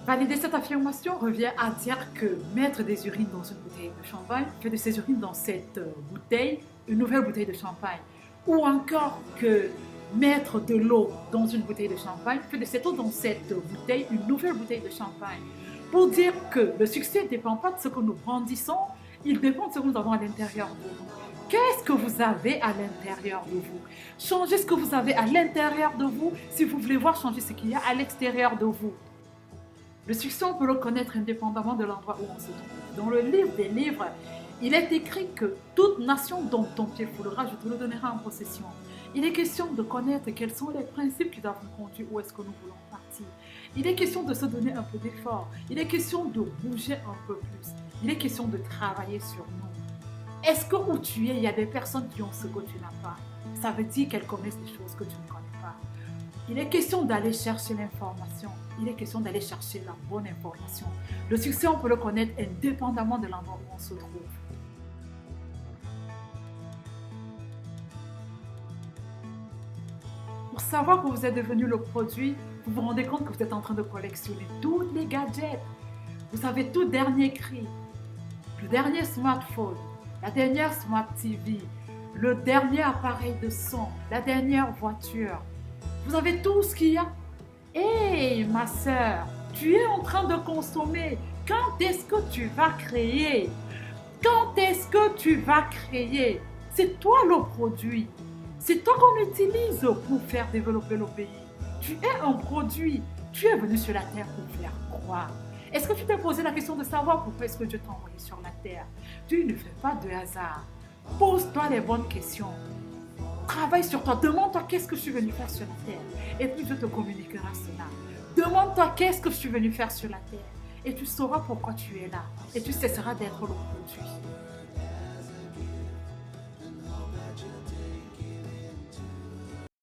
Valider cette affirmation revient à dire que mettre des urines dans une bouteille de champagne fait de ces urines dans cette bouteille une nouvelle bouteille de champagne. Ou encore que mettre de l'eau dans une bouteille de champagne fait de cette eau dans cette bouteille une nouvelle bouteille de champagne. Pour dire que le succès ne dépend pas de ce que nous brandissons, il dépend de ce que nous avons à l'intérieur de nous. Qu'est-ce que vous avez à l'intérieur de vous? Changez ce que vous avez à l'intérieur de vous si vous voulez voir changer ce qu'il y a à l'extérieur de vous. Le succès, on peut le connaître indépendamment de l'endroit où on se trouve. Dans le livre des livres, il est écrit que toute nation dont ton pied foulera, je te le donnerai en possession. Il est question de connaître quels sont les principes qui doivent nous conduire, où est-ce que nous voulons partir. Il est question de se donner un peu d'effort. Il est question de bouger un peu plus. Il est question de travailler sur nous. Est-ce que où tu es, il y a des personnes qui ont ce que tu n'as pas? Ça veut dire qu'elles connaissent des choses que tu ne connais pas. Il est question d'aller chercher l'information. Il est question d'aller chercher la bonne information. Le succès, on peut le connaître indépendamment de l'endroit où on se trouve. Pour savoir que vous êtes devenu le produit, vous vous rendez compte que vous êtes en train de collectionner tous les gadgets. Vous avez tout dernier cri, le dernier smartphone, la dernière smart TV, le dernier appareil de son, la dernière voiture. Vous avez tout ce qu'il y a. Hé, ma sœur, tu es en train de consommer. Quand est-ce que tu vas créer? Quand est-ce que tu vas créer? C'est toi le produit. C'est toi qu'on utilise pour faire développer le pays. Tu es un produit. Tu es venu sur la terre pour faire quoi? Est-ce que tu t'es posé la question de savoir pourquoi est-ce que Dieu t'a envoyé sur la terre? Tu ne fais pas de hasard. Pose-toi les bonnes questions. Travaille sur toi. Demande-toi qu'est-ce que je suis venu faire sur la terre. Et puis Dieu te communiquera cela. Demande-toi qu'est-ce que je suis venu faire sur la terre. Et tu sauras pourquoi tu es là. Et tu cesseras d'être le produit.